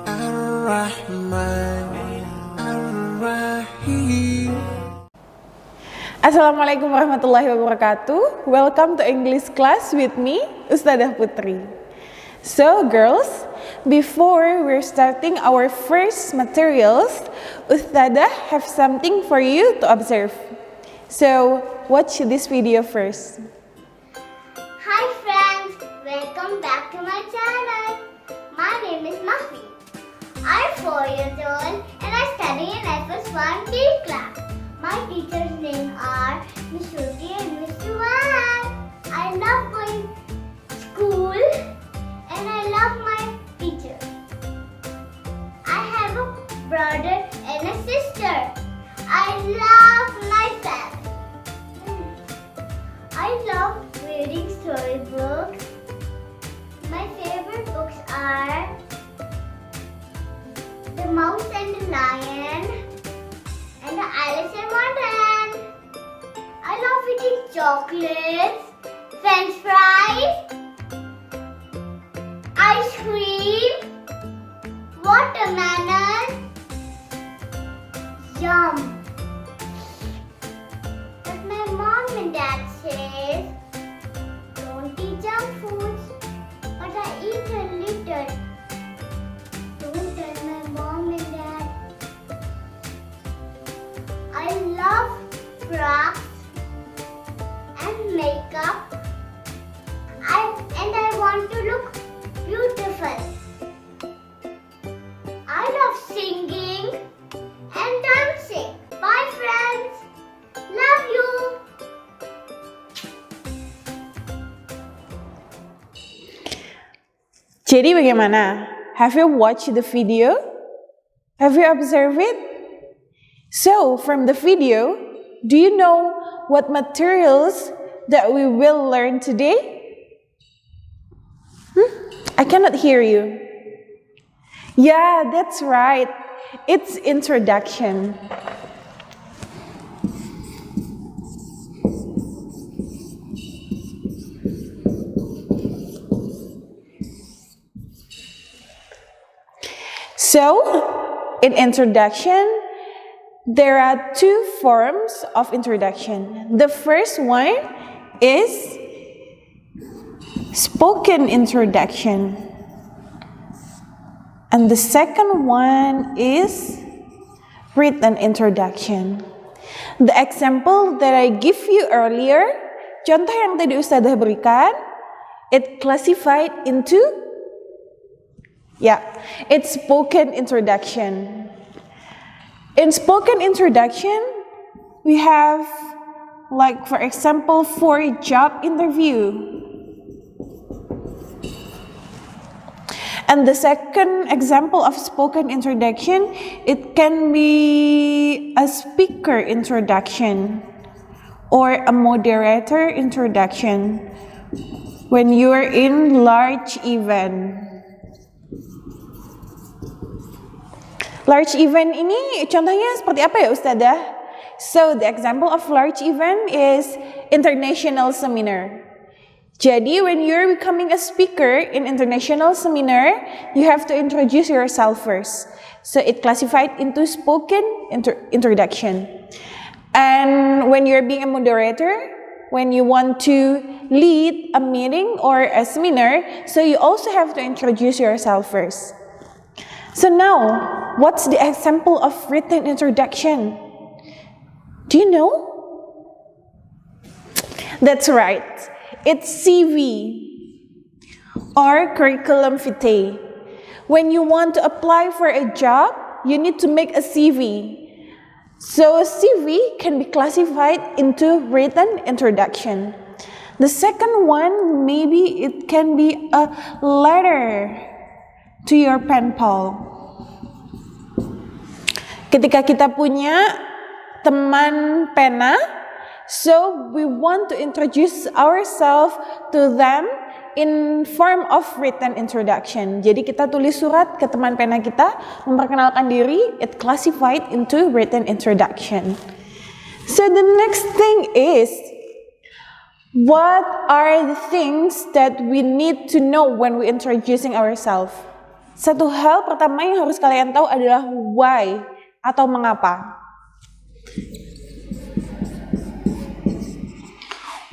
Ar-Rahman Ar-Rahim. Assalamualaikum warahmatullahi wabarakatuh. Welcome to English class with me, Ustazah Putri. So girls, before we're starting our first materials, Ustazah have something for you to observe. So watch this video first. Hi friends, welcome back to my channel. My name is Maahira. I'm 4 years old and I study in FS1 D class. My teachers' names are Miss Putri and Miss Van. I love going to school and I love my teacher. I have a brother and a sister. I love my family. I love reading storybooks. My favorite books are The Mouse and the Lion and the Alice in Wonderland. I love eating chocolates, French fries, ice cream, watermelon. Yum! But my mom and dad says don't eat junk foods, but I eat a little. Don't tell my mom and dad. I love crafts and makeup. I want to look beautiful. I love singing and dancing. Bye friends. Love you. Jadi bagaimana? Have you watched the video? Have you observed it? So, from the video, do you know what materials that we will learn today? I cannot hear you. Yeah, that's right. It's introduction. So, in introduction, there are two forms of introduction. The first one is spoken introduction. And the second one is written introduction. The example that I give you earlier, contoh yang tadi Ustazah berikan, it classified into it's spoken introduction. In spoken introduction, we have, like for example, for a job interview. And the second example of spoken introduction, it can be a speaker introduction or a moderator introduction when you are in large event. Large event ini contohnya seperti apa ya Ustazah? So the example of large event is international seminar. Jadi when you're becoming a speaker in international seminar, you have to introduce yourself first. So it classified into spoken introduction. And when you're being a moderator, when you want to lead a meeting or a seminar, so you also have to introduce yourself first. So now, what's the example of written introduction? Do you know? That's right. It's CV or curriculum vitae. When you want to apply for a job, you need to make a CV. So a CV can be classified into written introduction. The second one, maybe it can be a letter to your pen pal. Ketika kita punya teman pena, so we want to introduce ourselves to them in form of written introduction. Jadi kita tulis surat ke teman pena kita, memperkenalkan diri, it classified into written introduction. So the next thing is, what are the things that we need to know when we're introducing ourselves? Satu hal pertama yang harus kalian tahu adalah why atau mengapa.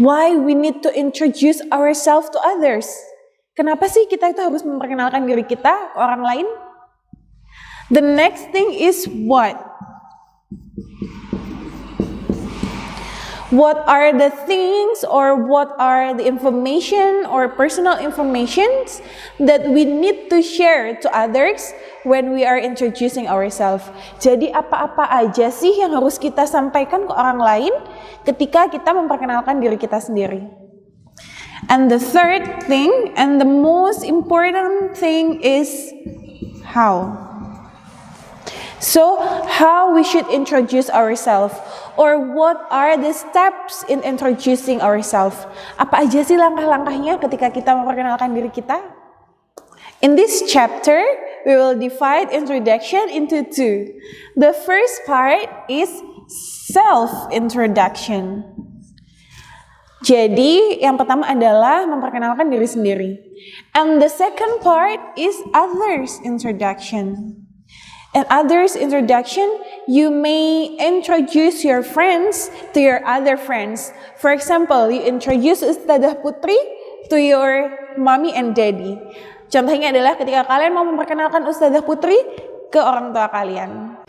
Why we need to introduce ourselves to others. Kenapa sih kita itu harus memperkenalkan diri kita ke orang lain? The next thing is what? What are the things or what are the information or personal informations that we need to share to others when we are introducing ourselves? Jadi apa-apa aja sih yang harus kita sampaikan ke orang lain ketika kita memperkenalkan diri kita sendiri? And the third thing and the most important thing is how. So, how we should introduce ourselves, or what are the steps in introducing ourselves? Apa aja sih langkah-langkahnya ketika kita memperkenalkan diri kita? In this chapter, we will divide introduction into two. The first part is self-introduction. Jadi, yang pertama adalah memperkenalkan diri sendiri. And the second part is others' introduction. In others' introduction, you may introduce your friends to your other friends. For example, you introduce Ustazah Putri to your mommy and daddy. Contohnya adalah ketika kalian mau memperkenalkan Ustazah Putri ke orang tua kalian.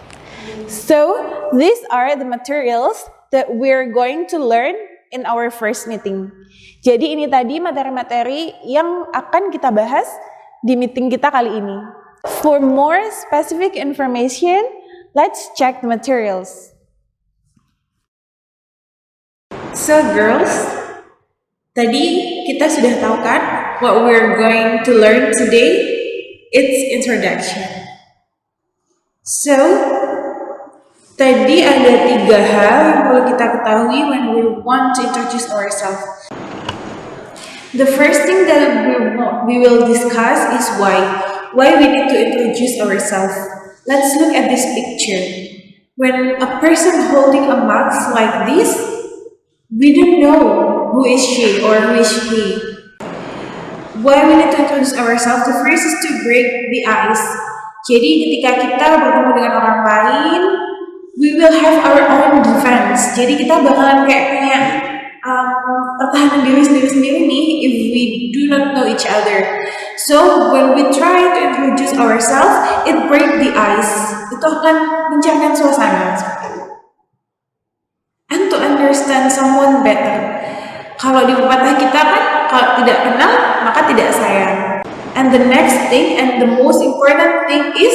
So, these are the materials that we're going to learn in our first meeting. Jadi ini tadi materi-materi yang akan kita bahas di meeting kita kali ini. For more specific information, let's check the materials. So girls, tadi kita sudah tahu kan what we're going to learn today? It's introduction. So, tadi ada 3 hal yang perlu kita ketahui when we want to introduce ourselves. The first thing that we will discuss is why we need to introduce ourselves. Let's look at this picture. When a person holding a mask like this, we don't know who is she or who is he. Why we need to introduce ourselves? The first is to break the ice. Jadi ketika kita bertemu dengan orang lain, we will have our own defense. Jadi kita bakalan kayak punya pertahanan diri sendiri nih if we do not know each other. So when we try to introduce ourselves, it break the ice. Itu akan mencairkan suasana. And to understand someone better. Kalau di pepatah kita kan, kalau tidak kenal maka tidak sayang. And the next thing and the most important thing is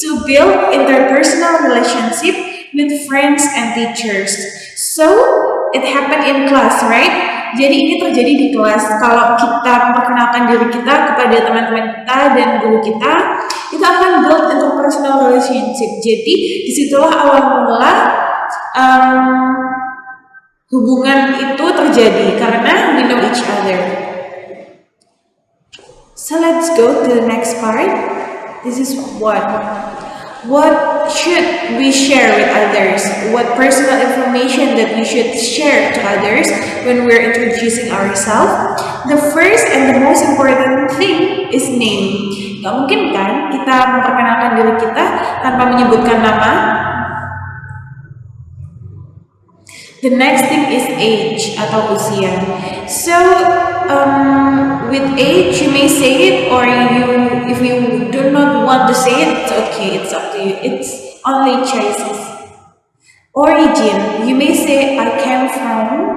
to build interpersonal relationship with friends and teachers. So it happened in class, right? Jadi ini terjadi di kelas. Kalau kita memperkenalkan diri kita kepada teman-teman kita dan guru kita, itu akan build interpersonal relationship. Jadi disitulah awal mula hubungan itu terjadi karena we know each other. So let's go to the next part. This is what should we share with others? What personal information that we should share to others when we're introducing ourselves? The first and the most important thing is name. Gak mungkin kan kita memperkenalkan diri kita tanpa menyebutkan nama? The next thing is age atau usia. So with age you may say it, or if you do not want to say it, it's okay. It's up to you. It's only choices. Origin, you may say I came from,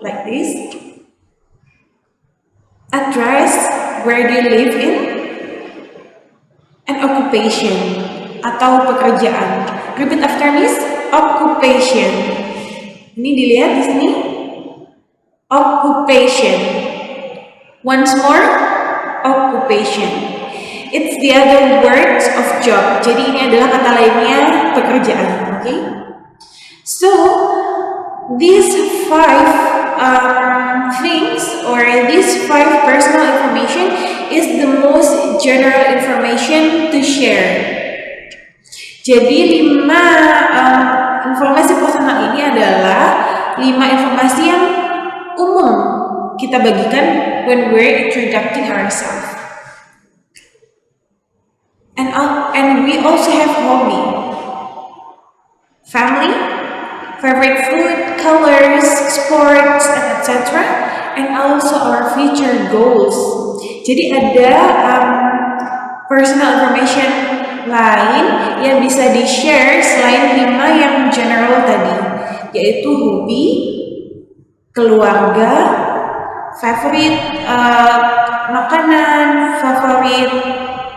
like this. Address, where do you live in? And occupation atau pekerjaan. Repeat after me. Occupation. Ini dilihat di sini. Occupation. Once more, occupation. It's the other words of job. Jadi ini adalah kata lainnya pekerjaan. Okay? So these 5 things or these 5 personal information is the most general information to share. Jadi 5 informasi personal ini adalah 5 informasi yang umum kita bagikan when we're introducing ourselves. And we also have hobby, family, favorite food, colors, sports, and etc. And also our future goals. Jadi ada personal information lain yang bisa di-share selain 5 yang general tadi, yaitu hobi, keluarga, favorit makanan, favorit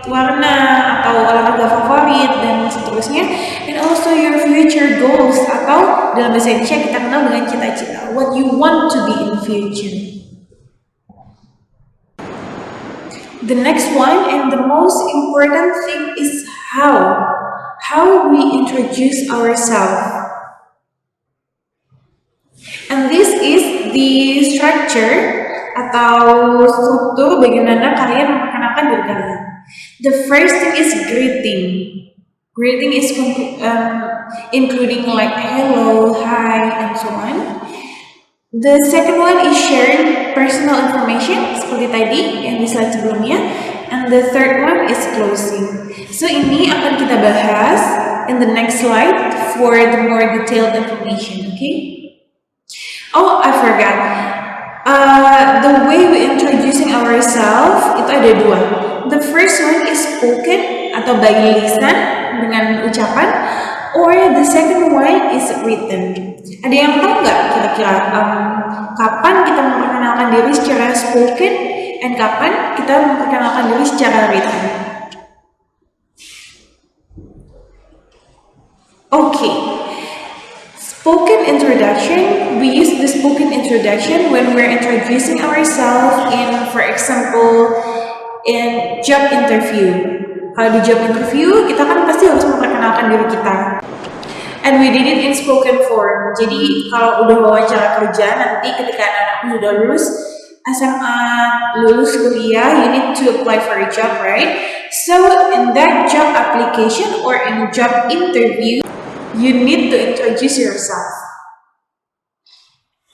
warna atau olahraga favorit, dan seterusnya. And also your future goals, atau dalam bahasa Indonesia kita kenal dengan cita-cita, what you want to be in future. The next one and the most important thing is how we introduce ourselves. And this is the structure atau struktur bagaimana kalian memperkenalkan diri kalian. The first thing is greeting. Greeting is including like hello, hi, and so on. The second one is sharing personal information seperti tadi yang di slide sebelumnya. And the third one is closing. So ini akan kita bahas in the next slide for the more detailed information, okay? Oh, I forgot. The way we introducing ourselves itu ada 2. The first one is spoken atau by lisan dengan ucapan, or the second one is written. Ada yang tahu nggak kira-kira kapan kita memperkenalkan diri secara spoken and kapan kita memperkenalkan diri secara written? Okay. Spoken introduction, we use the spoken introduction when we're introducing ourselves in, for example, in job interview. Kalau di job interview, kita kan pasti harus memperkenalkan diri kita. And we did it in spoken form. Jadi kalau udah wawancara kerja, nanti ketika anak-anak sudah lulus SMA, lulus kuliah, you need to apply for a job, right? So in that job application or in job interview, you need to introduce yourself.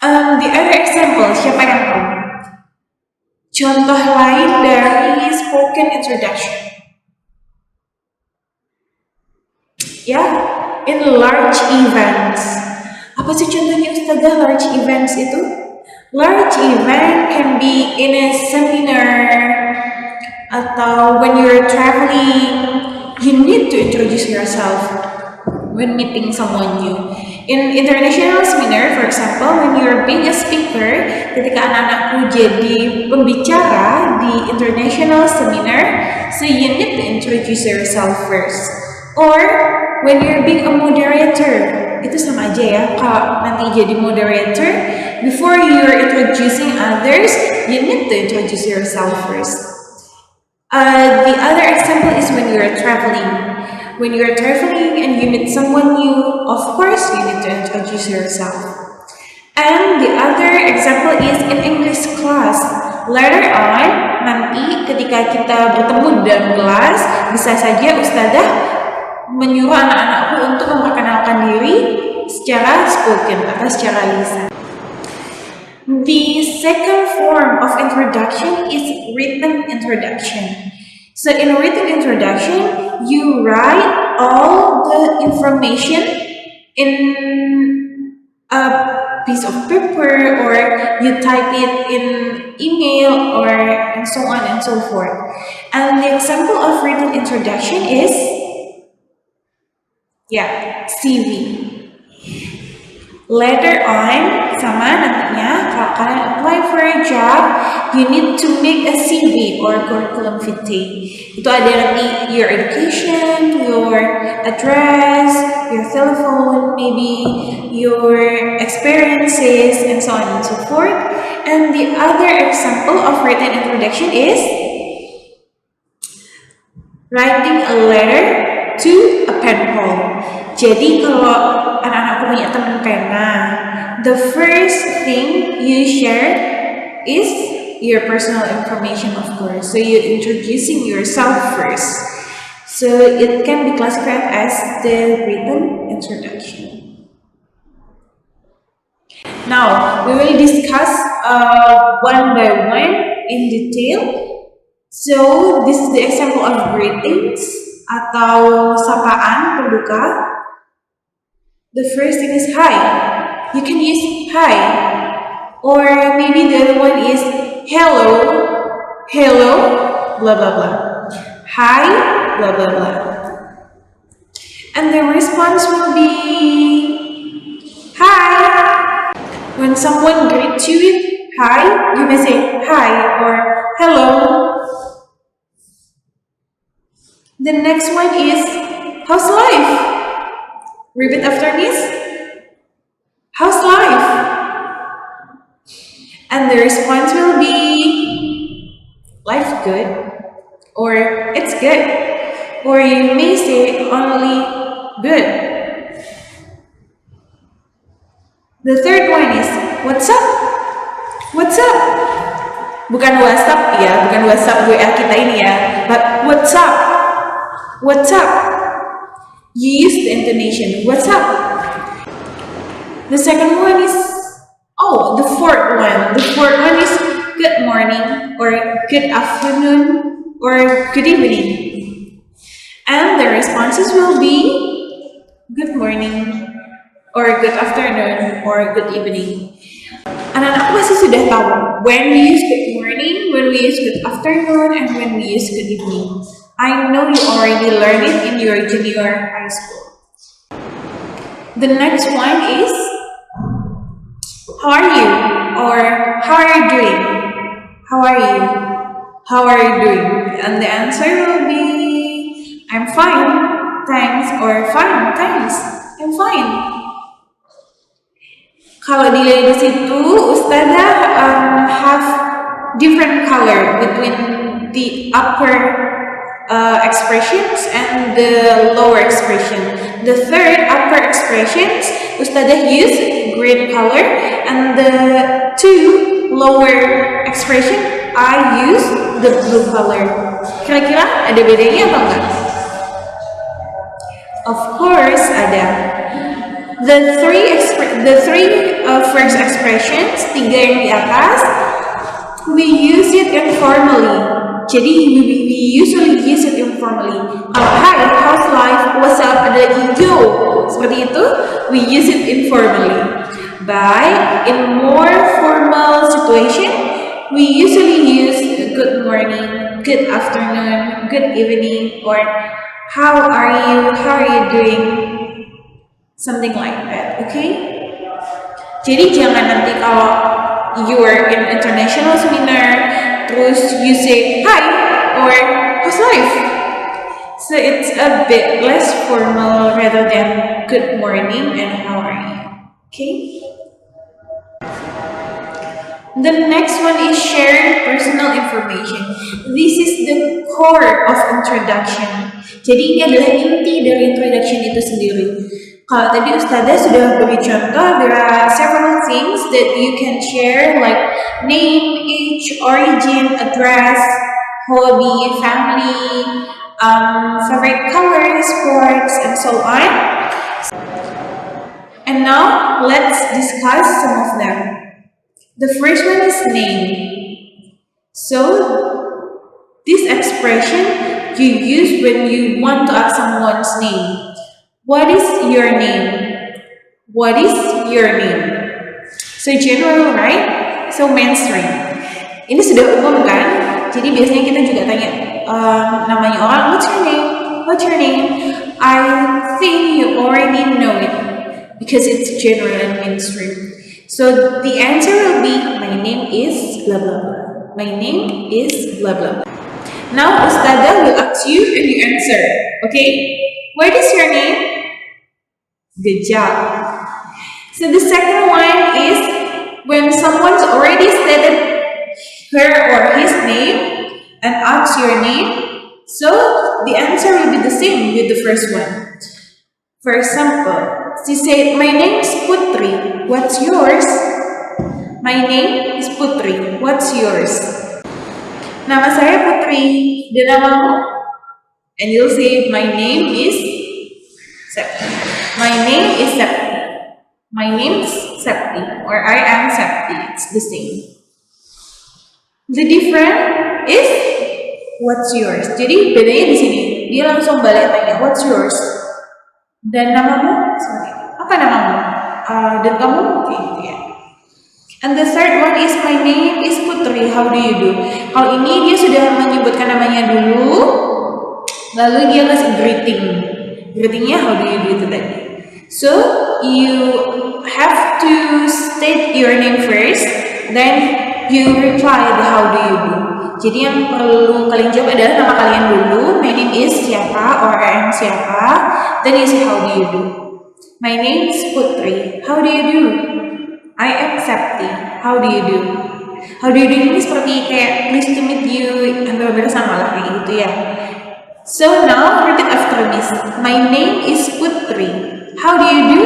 The other example, siapa yang tahu? Contoh lain dari spoken introduction. Ya, in large events. Apa sih contohnya Ustazah large events itu? Large event can be in a seminar atau when you're traveling, you need to introduce yourself when meeting someone new. In international seminar, for example, when you're being a speaker, ketika anak-anakku jadi pembicara di international seminar, so you need to introduce yourself first. Or when you're being a moderator, itu sama aja ya. Kalau nanti jadi moderator, before you're introducing others, you need to introduce yourself first. The other example is when you're traveling. When you're traveling and you meet someone new, of course you need to introduce yourself. And the other example is in English class. Later on, nanti ketika kita bertemu dalam kelas, bisa saja Ustazah menyuruh anak-anakku untuk memperkenalkan diri secara spoken atau secara lisan. The second form of introduction is written introduction. So in written introduction, you write all the information in a piece of paper, or you type it in email, or and so on and so forth. And the example of written introduction is, CV. Later on, sama nantinya kalau kalian apply for a job, you need to make a CV or curriculum vitae. Itu ada nanti your education, your address, your telephone, maybe your experiences, and so on and so forth. And the other example of written introduction is writing a letter to a pen pal. Jadi kalau anak-anakku punya teman pena, the first thing you share is your personal information, of course. So you're introducing yourself first. So it can be classified as the written introduction. Now we will discuss one by one in detail. So this is the example of greetings. atau sapaan pembuka, the first thing is hi. You can use hi, or maybe the other one is hello, hello, blah blah blah. Hi, blah blah blah. And the response will be hi. When someone greets you with hi, you may say hi or hello. The next one is how's life? Repeat after me. How's life? And the response will be life good, or it's good, or you may say only good. The third one is what's up? What's up? Bukan WhatsApp ya, bukan WhatsApp WA kita ini ya, but what's up? What's up? You use the intonation, what's up? The second one is, the fourth one. The fourth one is good morning, or good afternoon, or good evening. And the responses will be good morning, or good afternoon, or good evening. Anak-anak pasti sudah tahu when we use good morning, when we use good afternoon, and when we use good evening. I know you already learned it in your junior high school. The next one is how are you? Or how are you doing? How are you? How are you doing? And the answer will be I'm fine, thanks, or fine, thanks, I'm fine. Kalau dilihat di situ, Ustazah have different color between the upper expressions and the lower expression. The third upper expressions, Ustazah use green color, and the two lower expression, I use the blue color. Kira-kira ada bedanya atau enggak? Of course ada. The three first expressions, tiga yang di atas, we use it informally. Jadi we usually use it informally. Hi, how's life, what's up adalah yo. Seperti itu, we use it informally. But in more formal situation, we usually use good morning, good afternoon, good evening, or how are you doing? Something like that, okay? Jadi jangan nanti kalau you are in international seminar, terus you say hi or how's life? So it's a bit less formal rather than good morning and how are you, okay? The next one is sharing personal information. This is the core of introduction. Jadi ini adalah inti dari introduction itu sendiri. Kalau tadi Ustazah sudah beri contoh, there are several things that you can share like name, age, origin, address, hobby, family, favorite color, sports, and so on. And now let's discuss some of them. The first one is name. So this expression you use when you want to ask someone's name. What is your name? What is your name? So general, right? So mainstream. Ini sudah umum kan? Jadi biasanya kita juga tanya namanya orang, what's your name? What's your name? I think you already know it because it's general and mainstream. So the answer will be my name is blah blah blah. My name is blah blah blah. Now Ustazah will ask you and you answer. Okay? What is your name? Good job. So the second one is when someone's already stated her or his name and asks your name, so the answer will be the same with the first one. For example, she said, my name is Putri, what's yours? My name is Putri, what's yours? Nama saya Putri, dan namamu? And you'll say, my name is Septi. My name is Septi. My name's Septi, or I am Septi. It's the same. The difference is what's yours. Jadi bedanya di sini. dia langsung balik tanya, what's yours? Dan namamu? Sorry, apa namamu? Dan kamu? Oke, gitu ya. And the third one is my name is Putri. How do you do? Kalau ini dia sudah menyebutkan namanya dulu, lalu dia kasih greeting. Greetingnya how do you do itu tadi. So you have to state your name first, then you reply the how do you do. Jadi yang perlu kalian jawab adalah nama kalian dulu. My name is siapa or I am siapa. Then you say how do you do. My name is Putri. How do you do? I am Septi. How do you do? How do you do ini seperti kayak pleased to meet you, hampir-hampir sama lah kayak gitu ya. So now repeat after me. My name is Putri. How do you do?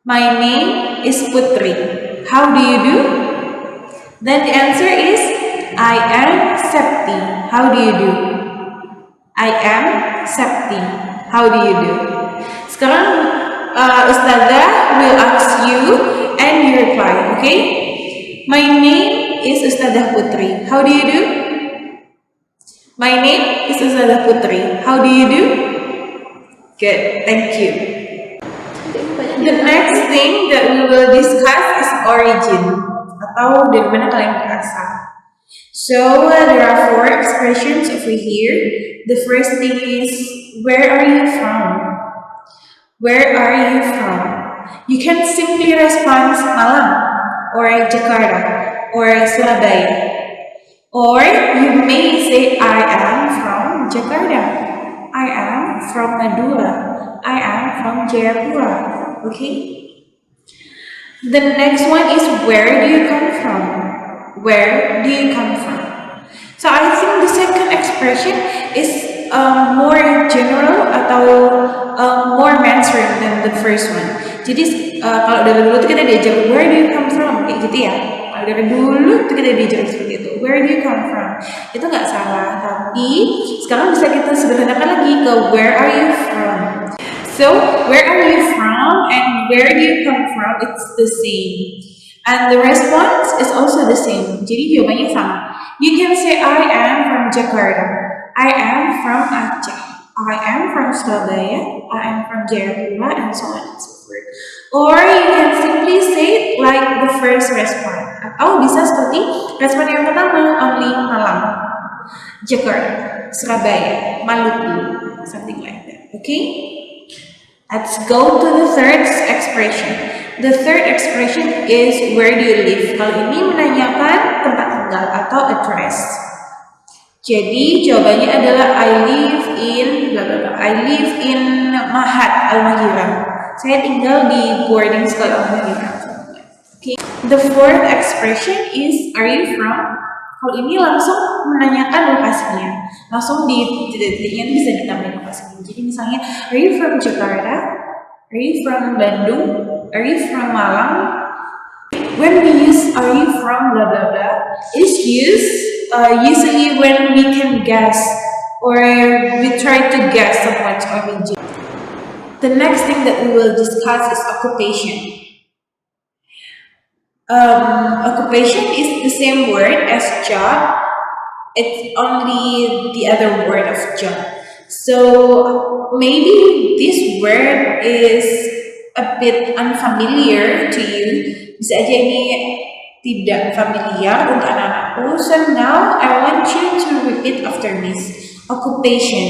My name is Putri. How do you do? Then the answer is I am Septi. How do you do? I am Septi. How do you do? Sekarang Ustazah will ask you and you reply, okay? My name is Ustazah Putri. How do you do? My name is Ustazah Putri. How do you do? Good, thank you. The next thing that we will discuss is origin, atau dari mana kalian berasal. So there are 4 expressions over here. The first thing is, where are you from? Where are you from? You can simply respond Malang, or Jakarta, or Surabaya. Or you may say, I am from Jakarta. I am from Madura. I am from Jayapura. Okay? The next one is, where do you come from? Where do you come from? So I think the second expression is more general atau more mainstream than the first one. Jadi kalau dari dulu tuh kita diajar where do you come from kayak gitu ya. Kalau dari dulu tuh kita diajar seperti itu. Where do you come from? Itu nggak salah, tapi sekarang bisa kita sederhanakan lagi ke where are you from. So where are you from and where do you come from? It's the same. And the response is also the same. Jadi jawabannya sama. You can say I am from Jakarta. I am from Aceh. I am from Surabaya. I am from Jayapura, and so on and so forth. Or you can simply say it like the first response. Atau bisa seperti respon yang pertama, only Malang, Jakarta, Surabaya, Maluku, something like that. Okay? Let's go to the third expression. The third expression is where do you live? Kalau ini menanyakan tempat tinggal atau address. Jadi jawabannya adalah I live in bla bla bla. I live in Al-Maahira. Saya tinggal di boarding school Al-Maahira. Okay. The fourth expression is are you from? Kalau ini langsung menanyakan lokasinya. Langsung di titik-titiknya bisa ditambah lokasinya. Jadi misalnya are you from Jakarta? Are you from Bandung? Are you from Malang? When we use are you from blah blah blah, it's used usually when we can guess or we try to guess someone's origin. The next thing that we will discuss is occupation. Occupation is the same word as job. It's only the other word of job. So maybe this word is a bit unfamiliar to you. Bisa aja ini tidak familiar untuk anak-anakku. So now I want you to repeat after me. Occupation.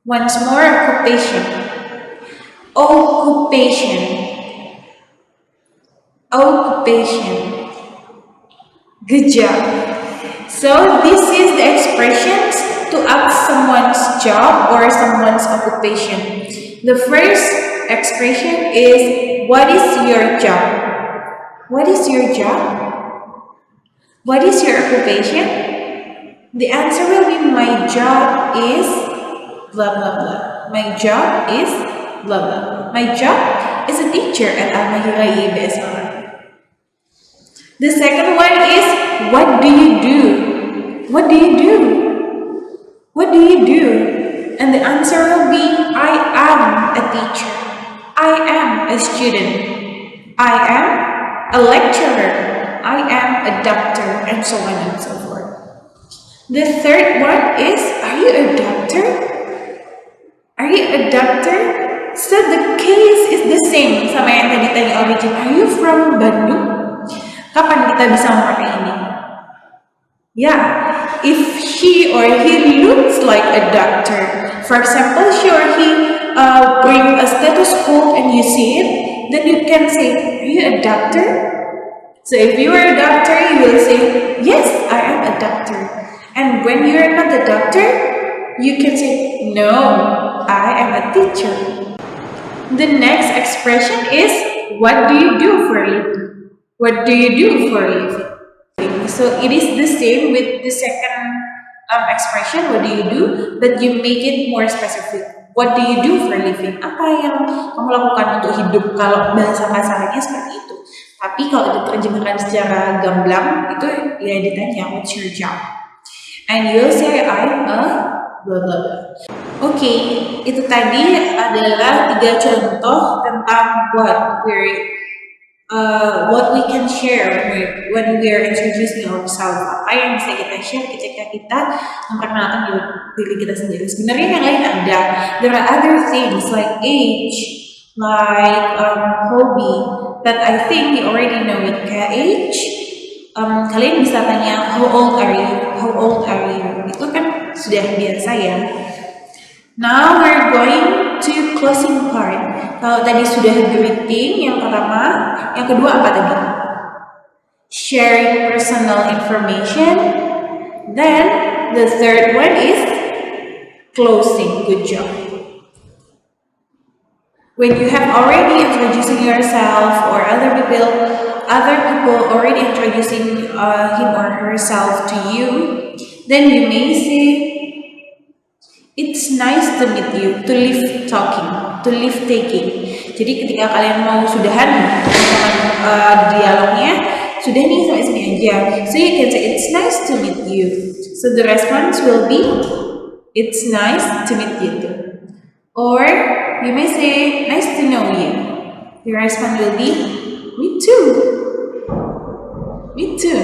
Once more, occupation. Occupation. Occupation. Good job. So this is the expressions to ask someone's job or someone's occupation. The first expression is what is your job? What is your job? What is your occupation? The answer will be my job is blah blah blah. My job is blah blah blah. My job is a teacher at Al-Maahira IIBS Malang. The second one is what do you do? What do you do? What do you do? And the answer will be I am a teacher. I am a student. I am a lecturer. I am a doctor, and so on and so forth. The third one is, are you a doctor? Are you a doctor? So the case is the same sama yang tadi tanya origin. Are you from Bandung? Kapan kita bisa memakai ini? Yeah, if she or he looks like a doctor. For example, she or he bring a stethoscope and you see it, then you can say, are you a doctor? So if you are a doctor, you will say, yes, I am a doctor. And when you are not a doctor, you can say, no, I am a teacher. The next expression is, what do you do for a living? What do you do for a living? So it is the same with the second expression, what do you do, but you make it more specific. What do you do for a living? Apa yang kamu lakukan untuk hidup? Kalau bahasa kasarnya seperti itu. Tapi kalau diterjemahkan secara gamblang, itu ya ditanya, what's your job? And you'll say, I'm a blah blah blah. Oke, itu tadi adalah 3 contoh tentang what we can share when we are introducing ourselves. Apa yang bisa kita share ketika kita memperkenalkan diri kita sendiri. Sebenarnya yang lain ada. There are other things like age, like hobby, but I think you already know it. Kayak age, kalian bisa tanya how old are you? How old are you? Itu kan sudah biasa ya. Now we're going to closing part. Kalau tadi sudah greeting yang pertama, yang kedua apa tadi? Sharing personal information. Then the third one is closing. Good job. When you have already introducing yourself or other people already introducing him or herself to you, then you may say, it's nice to meet you, to leave talking, to leave taking. Jadi ketika kalian mau sudahan dialognya, sudah nih sampai sini aja. So you can say, it's nice to meet you. So the response will be, it's nice to meet you too. Or you may say, nice to know you. The response will be, me too. Me too.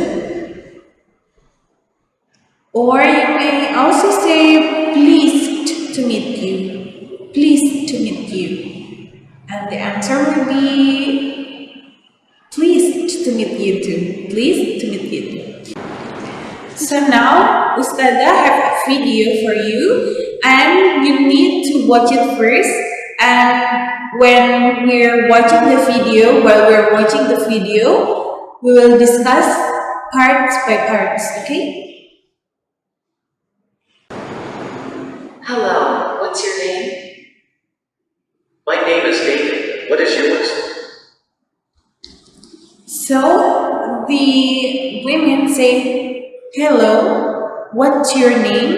Or you may also say, pleased to meet you. Pleased to meet you. And the answer will be, pleased to meet you too. Pleased to meet you too. So now, Ustazah have a video for you, and you need to watch it first. And when we're watching the video, we will discuss parts by parts, okay? Hello, what's your name? My name is David. What is yours? So the women say, hello, what's your name?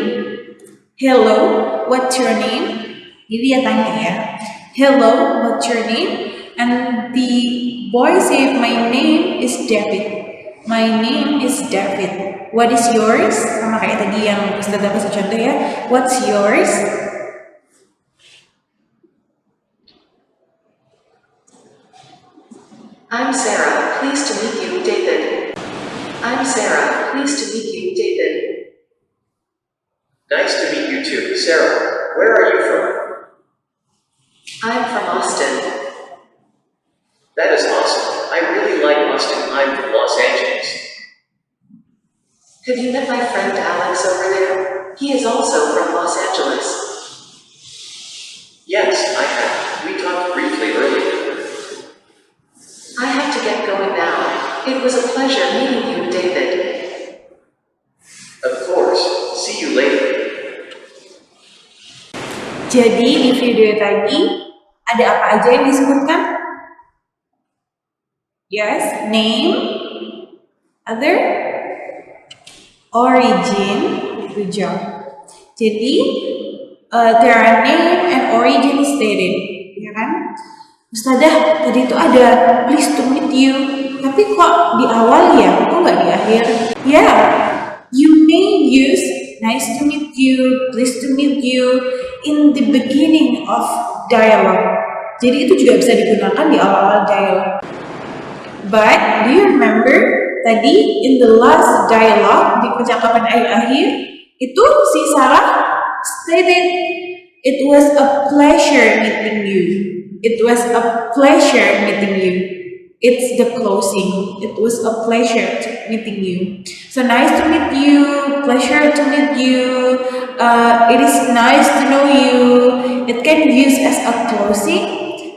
Hello, what's your name? Jadi dia tanya ya, hello, what's your name? And the boy say, my name is David. My name is David. What is yours? Sama kayak tadi yang Ustazah kasih contoh ya. What's yours? I'm Sarah. Pleased to meet you, David. I'm Sarah. Pleased to meet you, David. Nice to meet you too, Sarah. Where are you from? I'm from Austin. That is awesome. I really like Austin. I'm from Los Angeles. Have you met my friend Alex over there? He is also from Los Angeles. Yes, I have. We talked briefly earlier. I have to get going now. It was a pleasure meeting you, David. Of course. See you later. Jadi di video tadi ada apa aja yang disebutkan? Yes, name, other, origin, good job. Jadi there are name and origin stated, ya kan? Ustazah, tadi itu ada pleased to meet you, tapi kok di awal ya, kok nggak di akhir? Yeah, you may use nice to meet you, pleased to meet you in the beginning of dialogue. Jadi itu juga bisa digunakan di awal-awal dialogue. But do you remember tadi in the last dialogue di percakapan akhir Itu si Sarah stated, "It was a pleasure meeting you. It was a pleasure meeting you." It's the closing. It was a pleasure meeting you. So nice to meet you. Pleasure to meet you. It is nice to know you. It can be used as a closing,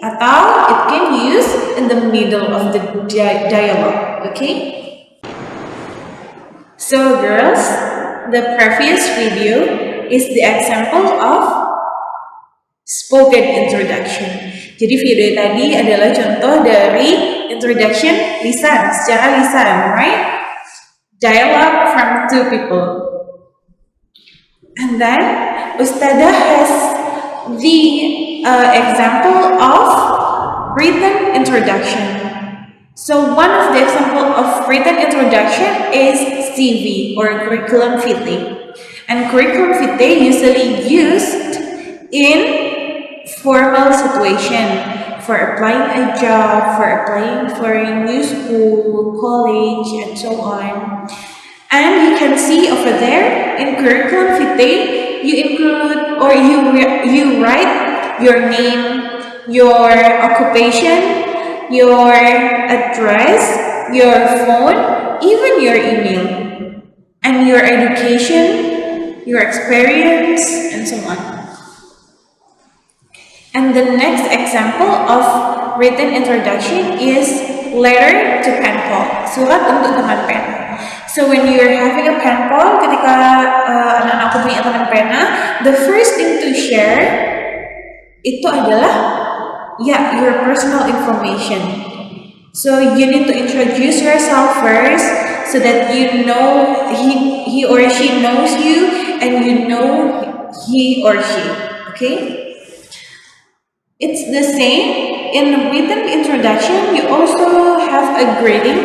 atau it can be used in the middle of the dialogue. Okay. So girls, the previous video is the example of spoken introduction. Jadi video tadi adalah contoh dari introduction lisan, secara lisan, right? Dialogue from two people. And then Ustazah has the example of written introduction. So one of the example of written introduction is CV or curriculum vitae. And curriculum vitae usually used in formal situation for applying a job, for applying for a new school, college, and so on. And you can see over there in curriculum vitae, you include or you write your name, your occupation, your address, your phone, even your email, and your education, your experience, and so on. And the next example of written introduction is letter to pen pal, surat untuk teman pena. So when you're having a pen pal, ketika anak-anak punya teman pena, the first thing to share itu adalah your personal information. So you need to introduce yourself first, so that you know he or she knows you, and you know he or she. Okay. It's the same in written introduction. You also have a greeting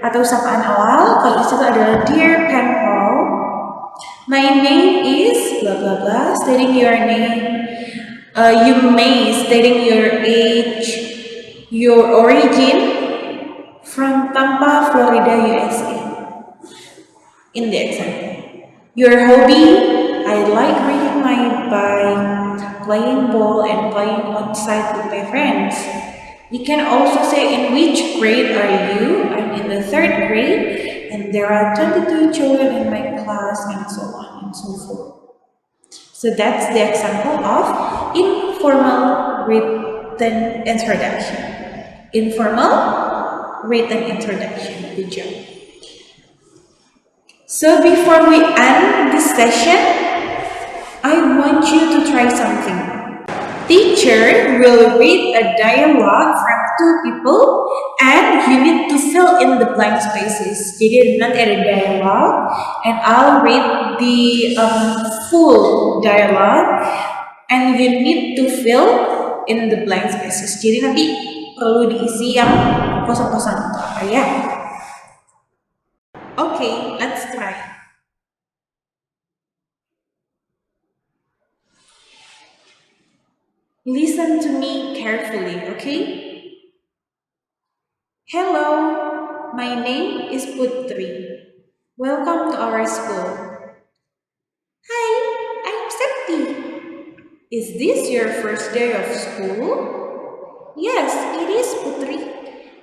atau sapaan awal. Kalau di situ adalah dear pen pal, my name is blah blah blah, stating your name. You may stating your age, your origin from Tampa, Florida, USA. In the example, your hobby, I like riding my bike, playing ball, and playing outside with my friends. You can also say in which grade are you? I'm in the 3rd grade, and there are 22 children in my class, and so on and so forth. So that's the example of informal written introduction. Informal written introduction. Good job. So before we end this session, I want you to try something. Teacher will read a dialogue from two people and you need to fill in the blank spaces. Jadi nanti ada dialogue and I'll read the full dialogue and you need to fill in the blank spaces. Jadi nanti perlu diisi yang kosong-kosong atau apa ya. Okay, let's try. Listen to me carefully, okay? Hello, my name is Putri. Welcome to our school. Hi, I'm Septi. Is this your first day of school? Yes, it is, Putri.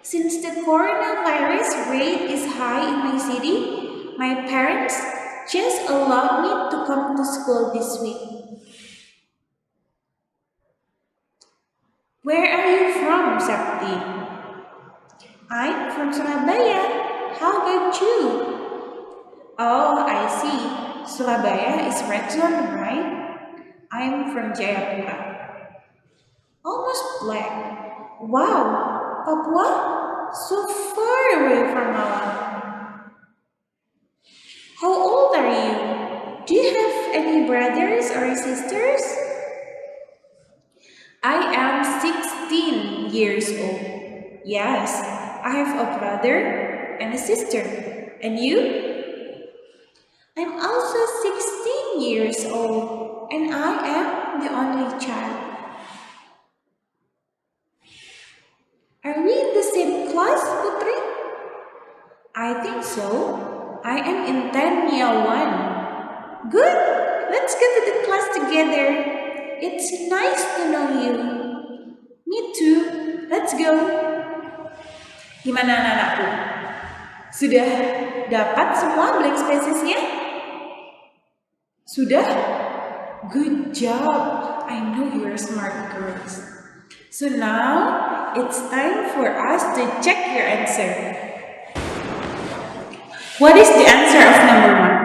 Since the coronavirus rate is high in my city, my parents just allowed me to come to school this week. Where are you from, Septi? I'm from Surabaya. How about you? Oh, I see. Surabaya is red zone, right? I'm from Jayapura. Almost black. Wow, Papua? So far away from Malang. How old are you? Do you have any brothers or sisters? I am 16 years old. Yes, I have a brother and a sister. And you? I'm also 16 years old and I am the only child. Are we in the same class, Putri? I think so. I am in 10 year 1. Good. Let's go to the class together. It's nice to know you. Me too. Let's go. Gimana anak-anakku? Sudah dapat semua blank spacesnya? Sudah? Good job. I know you are smart girls. So now it's time for us to check your answer. What is the answer of number 1?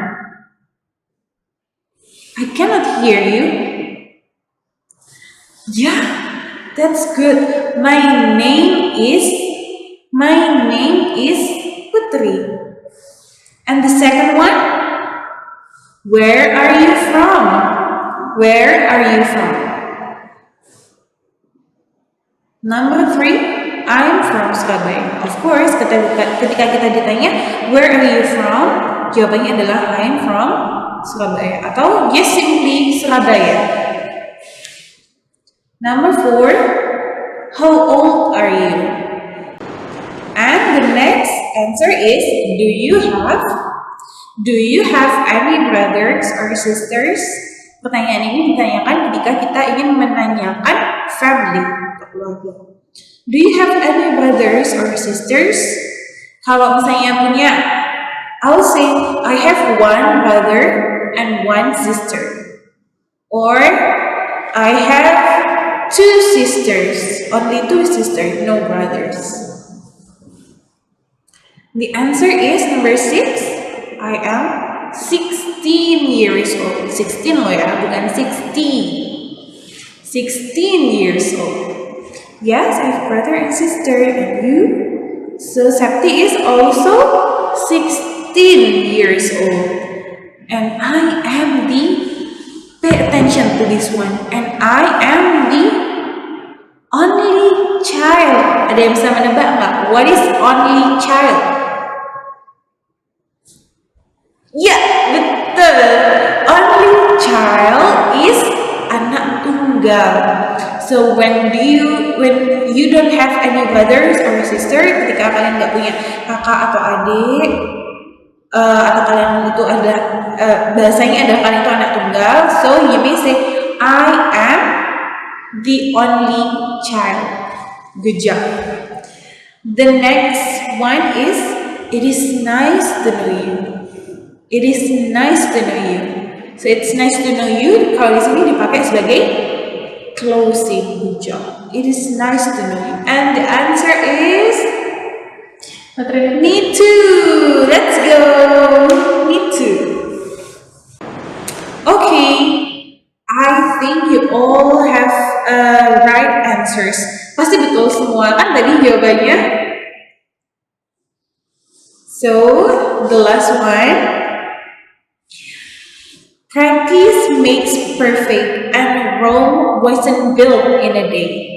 I cannot hear you. Yeah, that's good. My name is Putri. And the second one? Where are you from? Where are you from? Number 3, I'm from Surabaya. Of course, ketika kita ditanya, where are you from? Jawabannya adalah I'm from Surabaya. Atau just simply Surabaya. Number 4, how old are you? And the next answer is, do you have any brothers or sisters? Pertanyaan ini ditanyakan ketika kita ingin menanyakan family atau keluarga. Do you have any brothers or sisters? Kalau misalnya punya, I'll say I have one brother and one sister. Or I have 2 sisters, only 2 sisters, no brothers. The answer is number 6. I am 16 years old. 16 loh ya, bukan 60. 16 years old. Yes, I have brother and sister, and you? So Septi is also 16 years old. And I am pay attention to this one. And I am the only child. Ada yang bisa menebak nggak? What is only child? Ya, betul. Only child is anak tunggal. So when you don't have any brothers or sister, ketika kalian nggak punya kakak atau adik, atau kalian itu ada bahasanya ada kalian itu anak tunggal, so you may say I am the only child. Good job. The next one is, it is nice to know you. It is nice to know you. So it's nice to know you. Kalau di sini dipakai sebagai closing. Good job. It is nice to know you. And the answer is me too. Let's go. Me too. Okay. I think you all have right answers. Pasti betul semua kan tadi jawabannya. So the last one. Practice makes perfect, and Rome wasn't built in a day.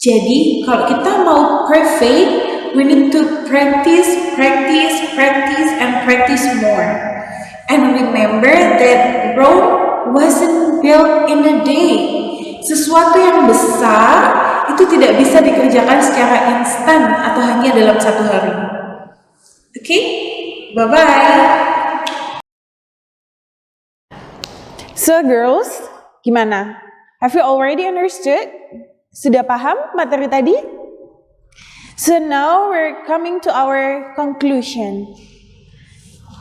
Jadi, kalau kita mau perfect, we need to practice, and practice more. And remember that Rome wasn't built in a day. Sesuatu yang besar itu tidak bisa dikerjakan secara instan atau hanya dalam 1 hari. Okay? Bye-bye. So girls, gimana? Have you already understood? Sudah paham materi tadi? So now we're coming to our conclusion.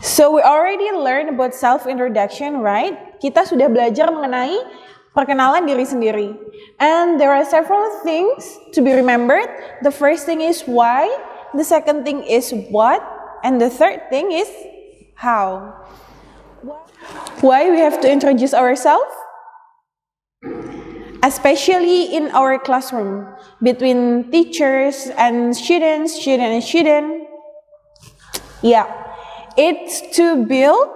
So we already learned about self-introduction, right? Kita sudah belajar mengenai perkenalan diri sendiri. And there are several things to be remembered. The first thing is why, the second thing is what, and the third thing is how. Why we have to introduce ourselves? Especially in our classroom, between teachers and students. Yeah, it's to build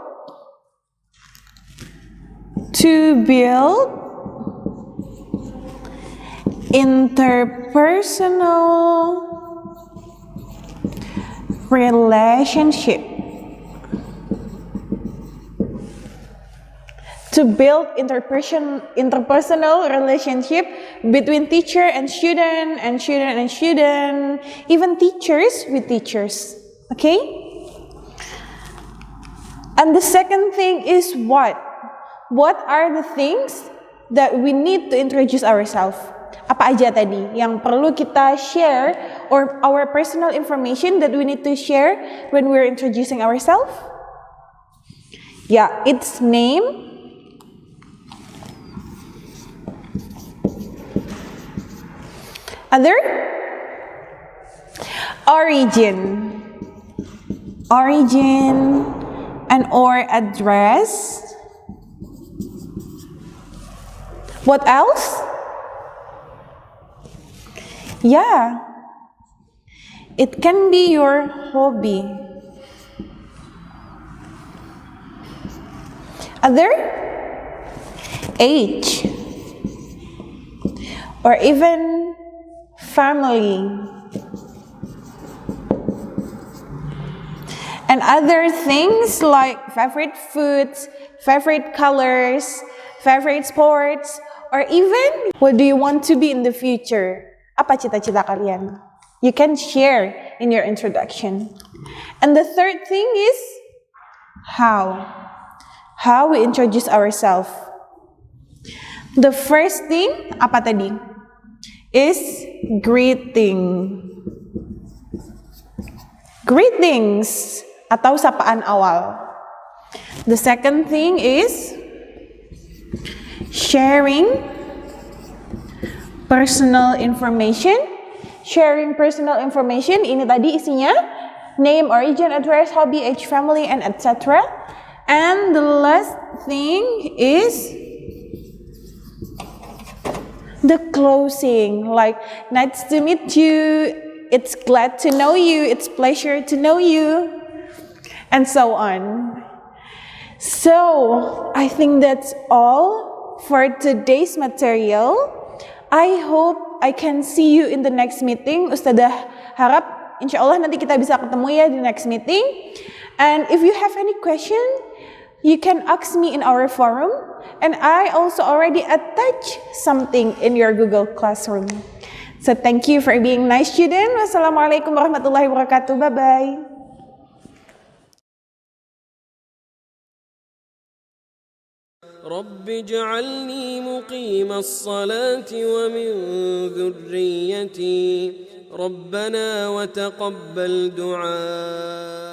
interpersonal relationship. To build interpersonal relationship between teacher and student, even teachers with teachers. Okay? And the second thing is what? What are the things that we need to introduce ourselves? Apa aja tadi yang perlu kita share or our personal information that we need to share when we're introducing ourselves? Yeah, its name, other, origin, and or address. What else? Yeah, it can be your hobby. Other, age, or even family. And other things like favorite foods, favorite colors, favorite sports, or even what do you want to be in the future? Apa cita-cita kalian? You can share in your introduction. And the third thing is how. How we introduce ourselves. The first thing, apa tadi? Is greeting. Greetings atau sapaan awal. The second thing is sharing personal information. Sharing personal information, ini tadi isinya name, origin, address, hobby, age, family, and etc. And the last thing is the closing, like nice to meet you, it's glad to know you, it's pleasure to know you, and so on. So I think that's all for today's material. I hope I can see you in the next meeting. Ustazah harap insya Allah nanti kita bisa ketemu ya di next meeting. And if you have any question, you can ask me in our forum. And I also already attached something in your Google Classroom. So thank you for being nice student. Wassalamualaikum warahmatullahi wabarakatuh. Bye-bye. رب اجعلني مقيم الصلاة ومن ذريتي ربنا وتقبل دعاء